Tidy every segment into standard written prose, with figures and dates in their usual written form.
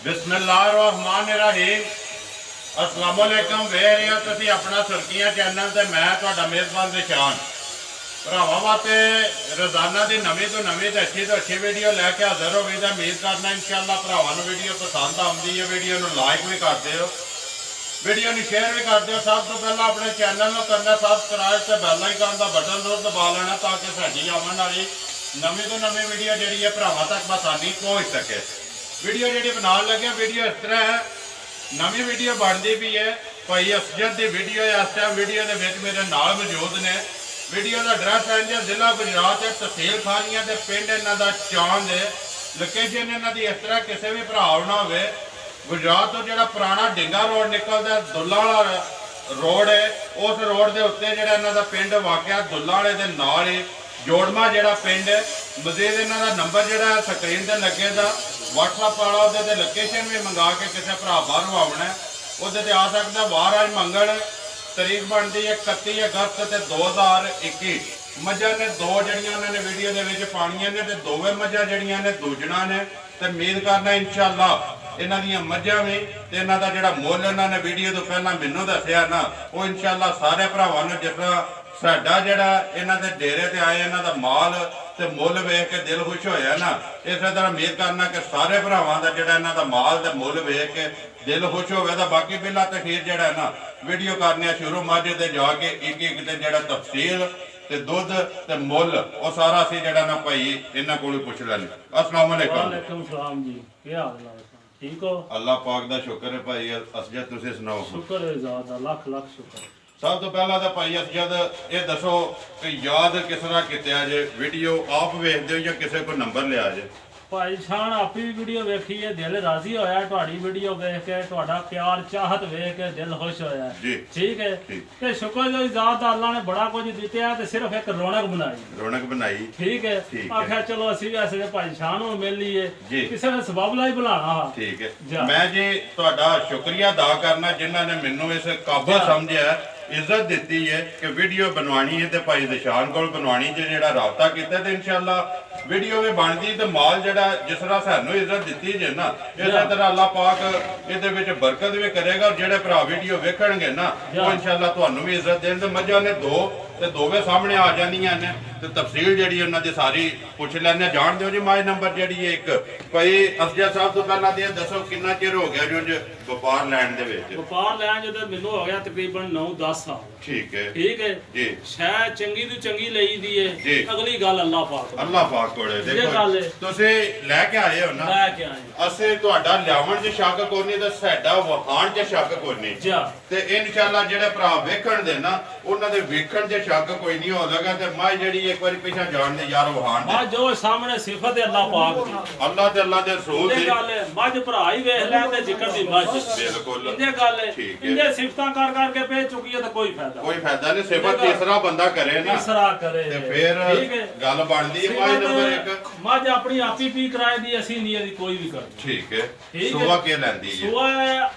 बिस्मिल्लाहिर्रहमानिर्रहीम अस्सलाम वालेकुम वे रहे हो तुसी अपना सुर्खियां चैनल ते मैं तुहाडा मेज़बान निशान भरावां वास्ते रोजाना की नवीं तो नवीं ते अच्छी वीडियो लैके हाजिर हो गई। तो उम्मीद करना इंशाअल्लाह भरावां नूं वीडियो पसंद आउंदी है। वीडियो नूं लाइक भी करते हो, वीडियो नूं शेयर भी करते हो। सब तो पहला अपने चैनल नूं करना सबसक्राइब ते बैल आइकन दा बटन जरूर दबा लेना ताकि साडी आउण वाली नवीं तो नवीं वीडियो जिहड़ी है भरावां तक आसानी पहुँच सके। वीडियो जी बना लगे वीडियो इस तरह है, नवी वीडियो बनती भी है। भाई असजद की वीडियो इस टाइम वीडियो के मेरे नाल मौजूद ने। वीडियो का एड्रैस है जी जिला गुजरात है, तहसील खानिया के पिंड इन्हों का चांद है। लोकेशन इन्हों की इस तरह किसी भी भरा ना हो गुजरात तो जो पुराना डिंगा रोड निकलता दुल्ला वाला रोड है, उस रोड के उत्ते जो इन्हों का पिंड वाकया दुल्ला वाले के नाल ही जोड़मा जो पिंड है। मजीद इन्हों का नंबर जो स्क्रीन पर लगेगा व्हाट्सअप वाला वो लोकेशन भी मंगा के किसी भरा बाहरों आना वो आ सकता। बाहर आज मंगल तारीख बनती है 31 अगस्त 2021। मझा ने दो जड़ियां उन्होंने वीडियो के पानिया ने तो दोवें मझा जड़ियां ने दूजना ने। तो उम्मीद करना इंशाअल्लाह इन्हों दी मझा भी तो इन्हों का जो मुल इन्होंने वीडियो तो पहला मैनू दसिया ना वो इंशाअल्लाह सारे भरावां नूं जिस तरह साडा जिहड़ा इन्हां दे डेरे ते आए इन्हां दा माल ते मुल वेख के दिल खुश होया ना, इस तरह उम्मीद करना कि सारे भरावां दा जिहड़ा इन्हां दा माल ते मुल वेख के दिल खुश होवे। तो बाकी पहला तो खीर जिहड़ा ना वीडियो करने शुरू मझ ते जाके एक एक ते जिहड़ा तफसील ते दुध ते मुल वो सारा असीं जिहड़ा ना भाई इन्हां कोलों पुछ लैने। अस्सलाम वालेकुम। वालेकुम सलाम जी, क्या हाल है? ठीक हो? अल्लाह पाक दा शुक्र है भाई। असजद तुसीं सुनाओ। शुक्र है ज़्यादा, लाख लाख शुक्र। सब तो पहला तो भाई असजद ये दसो कि याद किस तरह किया जे? वीडियो आप वेखते हो या किसी को नंबर लिया जे? भाई शान आपी वीडियो वेखी है, दिल राजी होया तुहाडी वीडियो वेख के, तुहाडा प्यार चाहत वेख के दिल खुश होया जी। ठीक है ते शुक्र जो ज़ात अल्लाह ने बड़ा कुछ दित्या ते सिर्फ एक रौनक बनाई ठीक है। आख्या चलो असी भी ऐसे भाई शान हो मिल लीए, किसी ने सबब लाई बुलाना ठीक है। मैं जी तुहाडा शुक्रिया अदा करना जिन्हों ने मैनू इस काबिल समझिया इज्जत दी है कि वीडियो बनवानी है तो भाई निशान को बनवानी जो राबता किया तो इंशाअल्लाह वीडियो भी बनती तो माल जरा जिस तरह सानू इज्जत दी जे ना इस तरह अल्लाह पाक ये बरकत भी करेगा। और जेडे भरा वीडियो वेखणगे ना वो इंशाअल्लाह तुहानू भी इज्जत देन। तो मझां ने दो ते दोवें सामने आ जांदियां ने ते तफसील जिहड़ी उन्हां दी सारी पुछ लैने। जान दिओ जी माज नंबर जिहड़ी है एक भाई असजद साहब तो पहला दे दसो कितना चिर हो गया जो व्यापार लैण दे विच? व्यापार लैण जो मैनू हो गया तकरीबन 9-10 साल। ठीक है जी। शै चंगी तो चंगी लई दी है, अगली गल अल्लाह पाक कोले देखो तुसी लेके आए हो ना, लेके आए असे तुहाडा लियावण च शक कोई नहीं ते साडा वखाण च शक कोई नहीं जी। ते इंशाअल्लाह जेडे भरा वेखण दे ना उन्हां दे वेखण च शक कोई नहीं हो लगा। ते मां जेडी एक बार पीछे जान दे यार वखाण मां जो सामने सिफत है अल्लाह पाक दी, अल्लाह ते अल्लाह दे रसूल दी गल है। मझ भरा ही वेख ले ते जिक्र दी मझ बिल्कुल इंजे गल है। इंजे सिफतां कर के पे चुकी है तो कोई फायदा नहीं। सिफत तीसरा बंदा करे ना तीसरा करे ते फिर गल बनदी है। मां नंबर एक मझ अपनी आपी पी कराए दी असी नहीं दी कोई भी कर। ठीक है। सुवा के लैंदी है? सुवा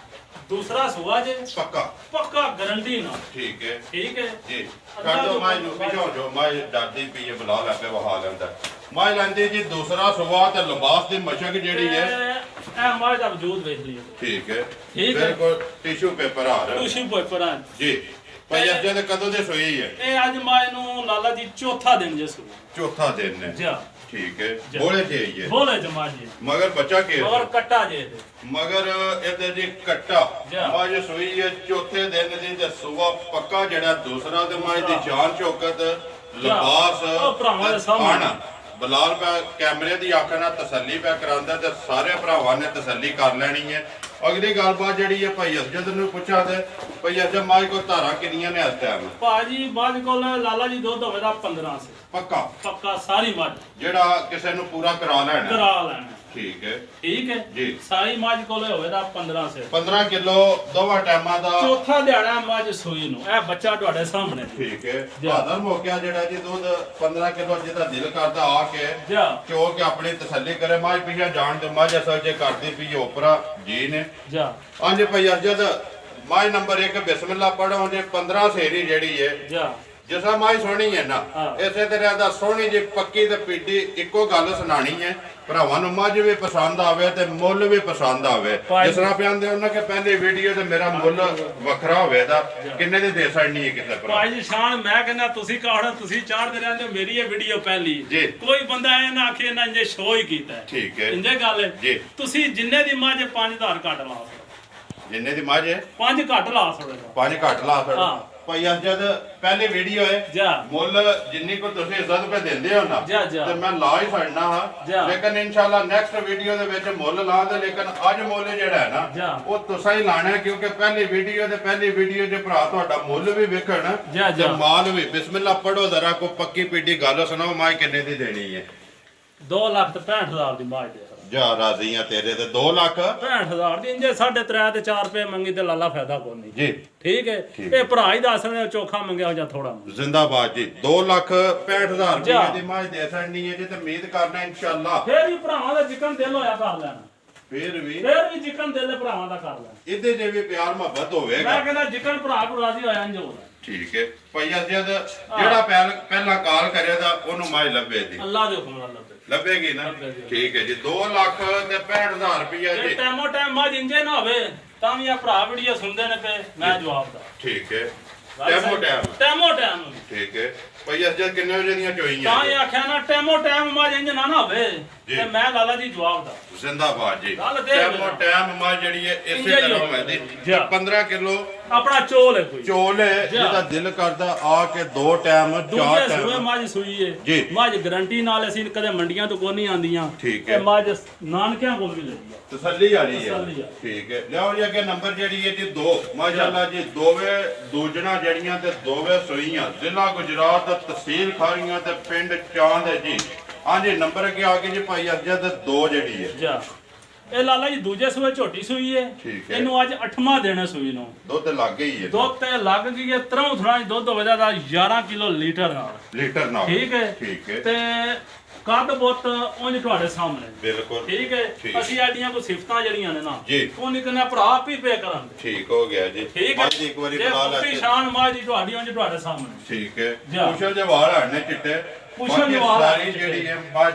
दूसरा सुवा जे पक्का गारंटी ना। ठीक है जी। कर दो मां नु पिछो जो मां दादी पी बुला लगे वहा लंदा मां लैंदी जी दूसरा सुवा ते लिबास दी मशक जेडी है ए मां दा वजूद देख लियो। ठीक है बिल्कुल टिश्यू पेपर आ रहा जी। भाई अजद कदों दे सोई है? ए आज मां नु लाला जी चौथा दिन जे सो। चौथा दिन है जी। ठीक है। बोले जे ये बोले जमा जी मगर बच्चा के और कट्टा जे मगर एदे जी कट्टा आज सोई है चौथे दिन दी ते सुबह पक्का जेड़ा दूसरा ते मां दी जान चौकत लिबास भरावां दे सामने बलाल पे कैमरे की अख ना तसली पे करांदा ते सारे भरावां ने तसली कर लेनी है। अगली गलबात जी है भाई असजद नूं पुछा ते भाई असजद माज को धारा किनियां ने इस टाइम? भाजी माज को लाला जी दुध होवेगा 15 से पक्का सारी मज जेड़ा किसी नूं पूरा करा लेना। ठीक है जी। सारी मज को होवेगा 15 से 15 किलो दोवां टाइमां दा चौथा दिहाड़ा मज सूई नूं ए बच्चा तुहाडे सामने। ठीक है। बहादुर मौका जेड़ा जी दुध 15 किलो जिदा दिल करदा आके चो के अपनी तसल्ली करे। मज पीछे जान ते मज असल जे करदी पी ओपरा जी ने हां जी भाई असजद मज नंबर 1 बिस्मिल्लाह पढ़ो जे 15 सेरी जेड़ी है ਜਿਸ ਤਰ੍ਹਾਂ ਮਾਈ ਸੋਹਣੀ ਹੈ ਨਾ ਇਸੇ ਤਰ੍ਹਾਂ ਦਾ ਸੋਹਣੀ ਜੀ ਪੱਕੀ ਤੇ ਪੀਡੀ ਇੱਕੋ ਗੱਲ ਸੁਣਾਣੀ ਹੈ ਭਰਾਵਾਂ ਨੂੰ। ਮੱਝ ਵੀ ਪਸੰਦ ਆਵੇ ਤੇ ਮੁੱਲ ਵੀ ਪਸੰਦ ਆਵੇ। ਜਿਸ ਤਰ੍ਹਾਂ ਪਿਆਂਦੇ ਉਹਨਾਂ ਕਿ ਪਹਿਲੀ ਵੀਡੀਓ ਤੇ ਮੇਰਾ ਮੁੱਲ ਵੱਖਰਾ ਹੋਵੇ ਦਾ ਕਿੰਨੇ ਦੀ ਦੇ ਸਕਣੀ ਹੈ ਕਿਸੇ ਭਰਾ? ਭਾਈ ਜੀ ਸ਼ਾਨ ਮੈਂ ਕਹਿੰਦਾ ਤੁਸੀਂ ਕਹਣਾ ਤੁਸੀਂ ਚਾੜਦੇ ਰਹਿੰਦੇ ਹੋ, ਮੇਰੀ ਇਹ ਵੀਡੀਓ ਪਹਿਲੀ ਕੋਈ ਬੰਦਾ ਇਹ ਨਾ ਆਖੇ ਨਾ ਇੰਜੇ ਸ਼ੋਅ ਹੀ ਕੀਤਾ। ਠੀਕ ਹੈ ਇੰਜੇ ਗੱਲ ਹੈ ਤੁਸੀਂ ਜਿੰਨੇ ਦੀ ਮੱਝ 5000 ਘੱਟ ਲਾ ਜਿੰਨੇ ਦੀ ਮੱਝ ਹੈ 5 ਘੱਟ ਲਾ ਸਕਦੇ 5 ਘੱਟ ਲਾ ਸਕਦੇ ਭਾਈ ਅੱਜ ਜਦ ਪਹਿਲੀ ਵੀਡੀਓ ਹੈ ਮੁੱਲ ਜਿੰਨੀ ਕੋ ਤੁਸੀਂ ਇੱਜ਼ਤ ਰੁਪਏ ਦਿੰਦੇ ਹੋ ਨਾ ਤੇ ਮੈਂ ਲਾ ਹੀ ਛੱਡਣਾ ਹਾਂ। ਲੇਕਿਨ ਇਨਸ਼ਾਅੱਲਾ ਨੈਕਸਟ ਵੀਡੀਓ ਦੇ ਵਿੱਚ ਮੁੱਲ ਲਾ ਦੇ। ਲੇਕਿਨ ਅੱਜ ਮੁੱਲ ਜਿਹੜਾ ਹੈ ਨਾ ਉਹ ਤੁਸੀਂ ਹੀ ਲਾਣਾ ਕਿਉਂਕਿ ਪਹਿਲੀ ਵੀਡੀਓ ਤੇ ਪਹਿਲੀ ਵੀਡੀਓ 'ਚ ਭਰਾ ਤੁਹਾਡਾ ਮੁੱਲ ਵੀ ਵੇਖਣ ਤੇ ਮਾਲ ਵੀ। ਬਿਸਮਿਲ੍ਲਾ ਪੜੋ ਜ਼ਰਾ ਕੋ ਪੱਕੀ ਪੀਡੀ ਗੱਲ ਸੁਣਾਓ ਮਾਈ ਕਿੰਨੇ ਦੀ ਦੇਣੀ ਹੈ? 2,65,000 ਦੀ ਮਾਝ ਦੇ ਜਾ ਰਾਜ਼ੀਆਂ ਤੇਰੇ ਤੇ 2,65,000 ਦੀ। ਇੰਜੇ 3.5 ਤੇ 4 ਰੁਪਏ ਮੰਗੀ ਤੇ ਲਾਲਾ ਫਾਇਦਾ ਕੋਈ ਨਹੀਂ ਜੀ। ਠੀਕ ਹੈ ਇਹ ਭਰਾ ਹੀ ਦੱਸ ਰਹੇ ਚੋਖਾ ਮੰਗਿਆ ਜਾਂ ਥੋੜਾ ਜ਼ਿੰਦਾਬਾਦ ਜੀ। 2,65,000 ਰੁਪਏ ਦੀ ਮਾਝ ਦੇ ਸਕਣੀ ਹੈ ਜੇ ਤੇ ਉਮੀਦ ਕਰਨਾ ਇਨਸ਼ਾਅੱਲਾ। ਫੇਰ ਵੀ ਭਰਾਵਾਂ ਦਾ ਜਿਕਨ ਦਿਲ ਹੋਇਆ ਕਰ ਲੈਣਾ। ਫੇਰ ਵੀ ਜਿਕਨ ਦਿਲ ਦੇ ਭਰਾਵਾਂ ਦਾ ਕਰ ਲੈਣਾ। ਇਹਦੇ ਜੇ ਵੀ ਪਿਆਰ ਮੁਹੱਬਤ ਹੋਵੇਗਾ ਮੈਂ ਕਹਿੰਦਾ ਜਿਕਨ ਭਰਾ ਕੋ ਰਾਜ਼ੀ ਹੋਇਆ ਇੰਜ ਹੋਣਾ। ਠੀਕ ਹੈ ਭਾਈ ਜਦ ਜਿਹੜਾ ਪਹਿਲਾਂ ਕਾਲ ਕਰਿਆ ਦਾ ਉਹਨੂੰ ਮਾਝ ਲੱਭੇ ਦੀ ਅੱਲਾਹ ਦੇ ਹੁਕਮ ਨਾਲ ਲੱਭੇਗੀ ਨਾ। ਠੀਕ ਹੈ ਜੀ। 2,65,000 ਰੁਪਇਆ ਜੀ। ਟਾਈਮੋ ਟਾਈਮ ਮੱਝ ਇੰਜੇ ਨਾ ਹੋਵੇ ਤਾਂ ਵੀ ਆ ਭਰਾ ਵੀਡੀਓ ਸੁਣਦੇ ਨੇ ਪਏ ਮੈਂ ਜਵਾਬ ਦਾ। ਠੀਕ ਹੈ ਟਾਈਮੋ ਟਾਈਮ ਠੀਕ ਹੈ ਭਾਈ ਜਦ ਕਿੰਨੇ ਵਜੇ ਦੀਆਂ ਚੋਈਆਂ ਤਾਂ ਇਹ ਆਖਿਆ ਨਾ ਟਾਈਮੋ ਟਾਈਮ ਮੱਝ ਇੰਜ ਨਾ ਹੋਵੇ ਤੇ ਮੈਂ ਲਾਲਾ ਜੀ ਜਵਾਬ ਦਾ। ਜ਼ਿੰਦਾਬਾਦ ਜੀ। ਟਾਈਮੋ ਟਾਈਮ ਮੱਝ ਜਿਹੜੀ ਹੈ ਇਸੇ ਤਰ੍ਹਾਂ ਹੋਵੇਗੀ। 15 ਕਿਲੋ ਆਪਣਾ ਚੋਲ ਹੈ ਕੋਈ ਚੋਲ ਹੈ ਜਿਹਦਾ ਦਿਲ ਕਰਦਾ ਆ ਕੇ 2 ਟਾਈਮ 4 ਟਾਈਮ ਸੂਏ ਮੱਝ ਸੂਈ ਹੈ ਮੱਝ ਗਾਰੰਟੀ ਨਾਲ। ਅਸੀਂ ਕਦੇ ਮੰਡੀਆਂ ਤੋਂ ਕੋਈ ਨਹੀਂ ਆਂਦੀਆਂ। ਠੀਕ ਹੈ ਮੱਝ ਨਾਨਕਿਆਂ ਕੋਲ ਵੀ ਲਈ ਆ ਤਸੱਲੀ ਵਾਲੀ ਹੈ। ਠੀਕ ਹੈ ਲਿਆਓ ਜੀ ਅੱਗੇ ਨੰਬਰ ਜਿਹੜੀ ਹੈ ਜੀ 2 ਮਾਸ਼ਾਅੱਲਾ ਜੀ। ਦੋਵੇਂ ਦੂਜਣਾ ਜਿਹੜੀਆਂ ਤੇ ਦੋਵੇਂ ਸੂਈਆਂ ਜ਼ਿਲ੍ਹਾ ਗੁਜਰਾਤ ਤਹਿਸੀਲ ਖਾਰੀਆਂ ਤੇ ਪਿੰਡ ਚਾਂਦ ਹੈ ਜੀ। ਹਾਂਜੀ ਨੰਬਰ ਅੱਗੇ ਆ ਗਏ ਜੀ ਭਾਈ ਅਰਜਦ 2 ਜਿਹੜੀ ਹੈ ਇਹ ਲਾਲਾ ਜੀ ਦੂਜੇ ਸੂਏ ਝੋਟੀ ਸੂਈ ਹੈ। ਇਹਨੂੰ ਅੱਜ 8ਵਾਂ ਦੇਣਾ ਸੂਈ ਨੂੰ। ਦੁੱਧ ਲੱਗ ਗਈ ਹੈ। ਦੁੱਧ ਤੇ ਲੱਗ ਗਈ ਹੈ। ਤਰੋਂ ਥਣਾ ਦੁੱਧ ਹੋਵੇਗਾ ਦਾ 11 ਕਿਲੋ ਲੀਟਰ ਨਾਲ। ਠੀਕ ਹੈ ਤੇ ਕੱਦ ਬੁੱਤ ਉਂਝ ਤੁਹਾਡੇ ਸਾਹਮਣੇ ਬਿਲਕੁਲ ਠੀਕ ਹੈ। ਅਸੀਂ ਆਡੀਆਂ ਕੋ ਸਿਫਤਾਂ ਜਿਹੜੀਆਂ ਨੇ ਨਾ ਉਹ ਨਹੀਂ ਕਹਿੰਦਾ ਭਰਾ ਆਪ ਹੀ ਪੇ ਕਰਾਂਗੇ। ਠੀਕ ਹੋ ਗਿਆ ਜੀ। ਠੀਕ ਹੈ ਇੱਕ ਵਾਰੀ ਬਣਾ ਲੈ ਸ਼ਾਨ ਮਾਂ ਜੀ ਤੁਹਾਡੀ ਉਂਝ ਤੁਹਾਡੇ ਸਾਹਮਣੇ। ਠੀਕ ਹੈ ਪੁੱਛੋ ਜੇ ਵਾਲ ਹੜਨੇ ਚਿੱਟੇ ਸਾਰੀ ਜਿਹੜੀ ਹੈ ਮੱਝ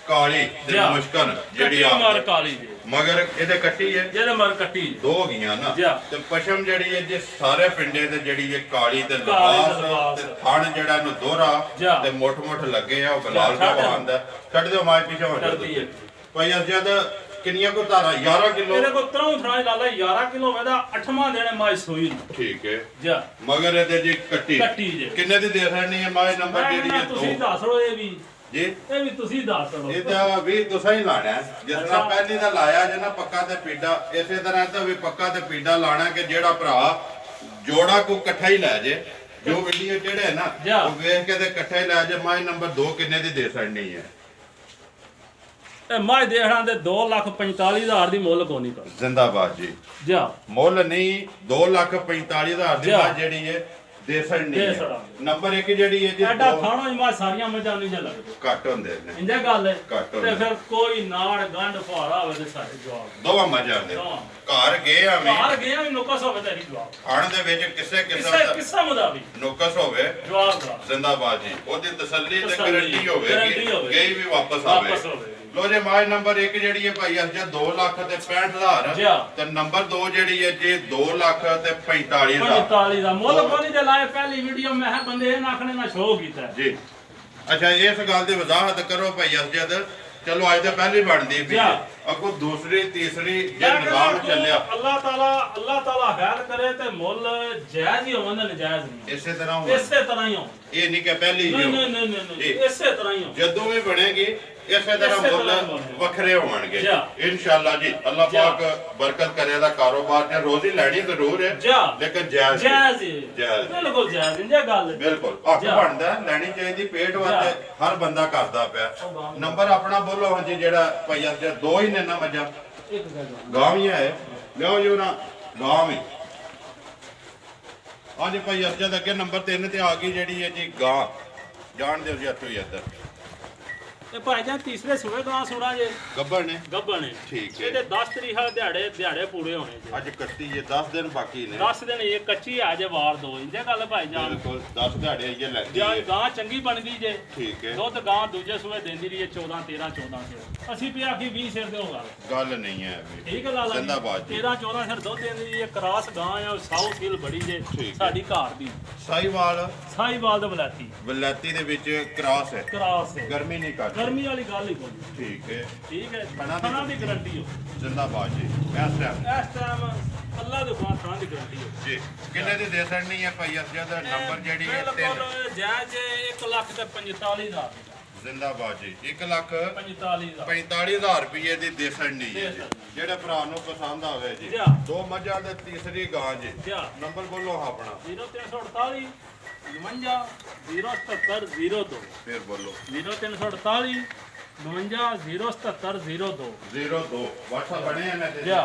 ਕਾਲੀ ਤੇ ਮੁਸ਼ਕਨ ਜਿਹੜੀ ਆ ਕਾਲੀ ਜੀ ਮਗਰ ਇਹਦੇ ਕੱਟੀ ਹੈ ਜਿਹਦੇ ਮਗਰ ਕੱਟੀ 2 ਗਈਆਂ ਨਾ ਤੇ ਪਸ਼ਮ ਜਿਹੜੀ ਹੈ ਜੇ ਸਾਰੇ ਪਿੰਡੇ ਤੇ ਜਿਹੜੀ ਹੈ ਕਾਲੀ ਤੇ ਲਬਾਸ ਤੇ ਥਣ ਜਿਹੜਾ ਇਹਨੂੰ ਦੋਹਰਾ ਤੇ ਮੋਠ ਲੱਗੇ ਆ ਉਹ ਗਲਾਲ ਜਵਾਨ ਦਾ। ਛੱਡ ਦਿਓ ਮਾਈ ਪਿੱਛੇ ਹੋ ਜਾਂਦੀ ਭਾਈ ਜਦ ਕਿੰਨੀਆਂ ਕੋ ਧਾਰਾ 11 ਕਿਲੋ ਇਹਦੇ ਕੋ ਤਰੋਂ ਥਣਾ ਲਾਲਾ 11 ਕਿਲੋ ਵੇਦਾ 8ਵਾਂ ਦੇਣੇ ਮਾਈ ਸੋਈ ਨੂੰ। ਠੀਕ ਹੈ ਮਗਰ ਇਹਦੇ ਜੀ ਕੱਟੀ ਜੀ ਕਿੰਨੇ ਦੀ ਦੇ ਸਕਣੀ ਹੈ ਮਾਈ ਨੰਬਰ ਜਿਹੜੀ ਹੈ 2 ਤੁਸੀਂ ਦੱਸ ਲਓ ਇਹ ਵੀ ਜੀ ਇਹ ਵੀ ਤੁਸੀਂ ਦੱਸ ਦਿਓ। ਇਹਦਾ ਵੀ ਤੁਸੀਂ ਹੀ ਲਾਣਾ ਜਿਸ ਤਰ੍ਹਾਂ ਪਹਿਲੀ ਦਾ ਲਾਇਆ ਜੇ ਨਾ ਪੱਕਾ ਤੇ ਪੀਡਾ ਇਸੇ ਤਰ੍ਹਾਂ ਤਾਂ ਵੀ ਪੱਕਾ ਤੇ ਪੀਡਾ ਲਾਣਾ ਕਿ ਜਿਹੜਾ ਭਰਾ ਜੋੜਾ ਕੋ ਇਕੱਠਾ ਹੀ ਲੈ ਜੇ ਜੋ ਵੀਡੀਓ ਜਿਹੜੇ ਨਾ ਉਹ ਵੇਖ ਕੇ ਤੇ ਇਕੱਠਾ ਹੀ ਲੈ ਜੇ। ਮਾਈ ਨੰਬਰ 2 ਕਿੰਨੇ ਦੀ ਦੇ ਸਕਣੀ ਹੈ? ਇਹ ਮਾਝ ਦੇਖਣਾ ਤੇ 2,45,000 ਦੀ ਮੁੱਲ ਕੋਈ ਨਹੀਂ ਕਰ। ਜ਼ਿੰਦਾਬਾਦ ਜੀ। ਮੁੱਲ ਨਹੀਂ 2,45,000 ਦੀ ਮਾਝ ਜਿਹੜੀ ਹੈ ਦੇਸਣ ਨਹੀਂ ਹੈ। ਨੰਬਰ 1 ਜਿਹੜੀ ਹੈ ਜੀ ਐਡਾ ਖਾਣਾ ਮਾ ਸਾਰੀਆਂ ਮੱਝਾਂ ਨਹੀਂ ਜੇ ਲੱਗਦੇ ਘੱਟ ਹੁੰਦੇ ਨੇ ਇੰਜਾ ਗੱਲ ਹੈ ਤੇ ਫਿਰ ਕੋਈ ਨਾੜ ਗੰਢ ਫਾੜਾ ਹੋਵੇ ਤੇ ਸਾਡੇ ਜਵਾਬ ਦੋਵਾਂ ਮੱਝਾਂ ਦੇ ਘਰ ਗਏ ਆ ਵੀ ਨੁਕਸ ਹੋਵੇ ਤੇ ਜਵਾਬ ਖਾਣ ਦੇ ਵਿੱਚ ਕਿਸੇ ਕਿਸਮ ਦਾ ਵੀ ਨੁਕਸ ਹੋਵੇ ਜਵਾਬ ਦਾ। ਜ਼ਿੰਦਾਬਾਦ ਜੀ। ਉਹਦੀ ਤਸੱਲੀ ਤੇ ਗਾਰੰਟੀ ਹੋਵੇਗੀ ਗਈ ਵੀ ਵਾਪਸ ਆਵੇ। ਲੋ ਜੇ ਮਾਝ ਨੰਬਰ 1 ਜਿਹੜੀ ਹੈ ਭਾਈ ਅੱਜ 2,65,000 ਤੇ ਨੰਬਰ 2 ਜਿਹੜੀ ਹੈ ਜੀ 2,45,000 ਦਾ ਮੁੱਲ ਕੋਈ ਜੇ ਲਾਏ ਪਹਿਲੀ ਵੀਡੀਓ ਮੈਂ ਹੈ ਬੰਦੇ ਇਹ ਨਾਖਣੇ ਨਾ ਸ਼ੋਅ ਕੀਤਾ ਜੀ। ਅੱਛਾ ਇਸ ਗੱਲ ਦੀ ਵਜ਼ਾਹਤ ਕਰੋ ਭਾਈ ਅਸਜਦ। ਚਲੋ ਅੱਜ ਤਾਂ ਪਹਿਲੀ ਬਣਦੀ ਵੀ ਅੱਗੋਂ ਦੂਸਰੀ ਤੀਸਰੀ ਜੇ ਨਿਜ਼ਾਮ ਚੱਲਿਆ ਅੱਲਾਹ ਤਾਲਾ ਖੈਰ ਕਰੇ ਤੇ ਮੁੱਲ ਜਾਇਜ਼ ਹੀ ਹੋਵੇ ਨਾ ਨਜਾਇਜ਼ ਨਹੀਂ। ਇਸੇ ਤਰ੍ਹਾਂ ਹੀ ਹੋ ਇਹ ਨਹੀਂ ਕਿ ਪਹਿਲੀ ਨਹੀਂ ਇਸੇ ਤਰ੍ਹਾਂ ਹੀ ਹੋ ਜਦੋਂ ਵੀ ਬਣੇਗੀ ਇਸੇ ਤਰ੍ਹਾਂ ਮੁੱਲ ਵੱਖਰੇ ਹੋਣਗੇ ਇਨਸ਼ਾਅੱਲਾ ਜੀ। ਅੱਲਾਹ ਪਾਕ ਬਰਕਤ ਕਰੇ ਦਾ ਕਾਰੋਬਾਰ ਤੇ ਰੋਜ਼ੀ ਲੈਣੀ ਜ਼ਰੂਰ ਹੈ ਲੇਕਿਨ ਜਾਇਜ਼ ਬਿਲਕੁਲ ਜਾਇਜ਼ ਇੰਜਾ ਗੱਲ ਬਿਲਕੁਲ ਹੱਕ ਬਣਦਾ ਲੈਣੀ ਚਾਹੀਦੀ ਪੇਟ ਵਾਸਤੇ ਹਰ ਬੰਦਾ ਕਰਦਾ ਪਿਆ। ਨੰਬਰ ਆਪਣਾ ਬੋਲੋ ਹਾਂਜੀ ਜਿਹੜਾ ਭਾਈ ਅੱਜ 2 ਹੀ ਨੇ ਨਾ ਮੱਝਾਂ ਗਾਵੀਆਂ ਹੈ ਲਿਓ ਜੀ ਨਾ ਗਾਵ ਹੀ ਹਾਂਜੀ ਭਾਈ ਅਰਜਦ ਅੱਗੇ ਨੰਬਰ 3 ਤੇ ਆ ਗਈ ਜਿਹੜੀ ਹੈ ਜੀ ਗਾਂ ਜਾਣ ਦਿਓ ਜੀ ਇੱਥੋਂ ਹੀ ਇੱਧਰ ਇਹ ਭਾਈ ਜਾਨ ਤੀਸਰੇ ਸੂਏ ਗਾਂ ਸੁਣਾ ਜੇ ਗੱਬਰ ਨੇ ਗੱਬਣ ਹੈ ਠੀਕ ਹੈ ਇਹਦੇ 10 ਤਰੀਕ ਵਾਲੇ ਦਿਹਾੜੇ ਪੂਰੇ ਹੋਣੇ ਜੇ ਅੱਜ 31 ਜੇ 10 ਦਿਨ ਬਾਕੀ ਨੇ 10 ਦਿਨ ਇਹ ਕੱਚੀ ਆ ਜੇ ਵਾਰ ਦੋ ਇੰਜੇ ਗੱਲ ਭਾਈ ਜਾਨ ਬਿਲਕੁਲ 10 ਦਿਹਾੜੇ ਇਹ ਲੈਂਦੀ ਜਾਂ ਹੈ ਗਾਂ ਚੰਗੀ ਬਣ ਗਈ ਜੇ ਠੀਕ ਹੈ ਦੁੱਧ ਗਾਂ ਦੂਜੇ ਸੂਏ ਦਿੰਦੀ ਰਹੀ ਹੈ 14 13 14 ਸਿਰ ਅਸੀਂ ਵੀ ਆਖੀ 20 ਸਿਰ ਦੇ ਹੋਗਾ ਗੱਲ ਨਹੀਂ ਹੈ ਵੀ ਠੀਕ ਹੈ ਲਾਲਾ ਜ਼ਿੰਦਾਬਾਦ ਜੀ 13 14 ਸਿਰ ਦੁੱਧ ਦਿੰਦੀ ਰਹੀ ਹੈ ਕਰਾਸ ਗਾਂ ਆ ਸਾਊ ਸੀਲ ਬੜੀ ਜੇ ਠੀਕ ਹੈ। ਸਾਡੀ ਘਰ ਦੀ ਸਾਈਵਾਲ ਸਾਈਵਾਲ ਦੇ ਬਲਾਤੀ ਵਲੈਤੀ ਦੇ ਵਿੱਚ ਕ੍ਰਾਸ ਹੈ ਕਰਾਸ ਹੈ ਗਰਮੀ ਨਹੀਂ ਕਰਦੀ ਗਰਮੀ ਵਾਲੀ ਗੱਲ ਹੀ ਕੋਈ ਠੀਕ ਹੈ ਠੀਕ ਹੈ ਖਾਣਾ ਖਾਣਾ ਦੀ ਗਾਰੰਟੀ ਹੋ ਜ਼ਿੰਦਾਬਾਦ ਜੀ ਇਸ ਟਾਈਮ ਇਸ ਟਾਈਮ ਅੱਲਾ ਦੇ ਬਾਅਦ ਖਾਣਾ ਦੀ ਗਾਰੰਟੀ ਹੋ ਜੀ ਕਿੰਨੇ ਦੀ ਦੇ ਸਕਣੀ ਹੈ ਭਾਈ ਅਰਜਾ ਦਾ ਨੰਬਰ ਜਿਹੜੀ ਹੈ ਬਿਲਕੁਲ ਜਾਇਜ਼ 1 ਲੱਖ ਤੇ 45,000 ਜ਼ਿੰਦਾਬਾਦ ਜੀ 1 ਲੱਖ 45,000 45,000 ਰੁਪਏ ਦੀ ਦੇ ਸਕਣੀ ਹੈ ਜੀ ਜਿਹੜੇ ਭਰਾ ਨੂੰ ਪਸੰਦ ਆਵੇ ਜੀ ਜੀ। ਦੋ ਮੱਝਾਂ ਤੇ ਤੀਸਰੀ ਗਾਂ ਜੀ ਜੀ। ਨੰਬਰ ਬੋਲੋ ਆਪਣਾ 0348 52 077 02 ਫਿਰ ਬੋਲੋ 0348 52 077 02 02 WhatsApp ਬਣੇ ਨੇ ਤੇ ਜੀ।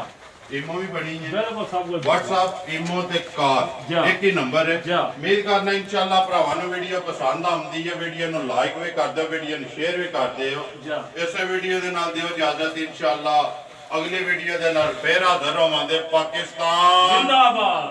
ਈਮੋ ਵੀ ਬਣੀ ਹੈ ਬਿਲਕੁਲ ਸਭ ਕੁਝ WhatsApp ਈਮੋ ਤੇ ਕਾਲ ਜੀ। ਇੱਕ ਹੀ ਨੰਬਰ ਹੈ ਜੀ। ਉਮੀਦ ਕਰਨਾ ਇਨਸ਼ਾਅੱਲਾ ਭਰਾਵਾਂ ਨੂੰ ਵੀਡੀਓ ਪਸੰਦ ਆਉਂਦੀ ਹੈ ਵੀਡੀਓ ਨੂੰ ਲਾਈਕ ਵੀ ਕਰ ਦਿਓ ਵੀਡੀਓ ਨੂੰ ਸ਼ੇਅਰ ਵੀ ਕਰ ਦਿਓ ਜੀ। ਇਸੇ ਵੀਡੀਓ ਦੇ ਨਾਲ ਦਿਓ ਇਜਾਜ਼ਤ ਇਨਸ਼ਾਅੱਲਾ ਅਗਲੀ ਵੀਡੀਓ ਦੇ ਨਾਲ ਫੇਰ ਹਾਜ਼ਰ ਹੋਵਾਂਗੇ ਪਾਕਿਸਤਾਨ ਜ਼ਿੰਦਾਬਾਦ।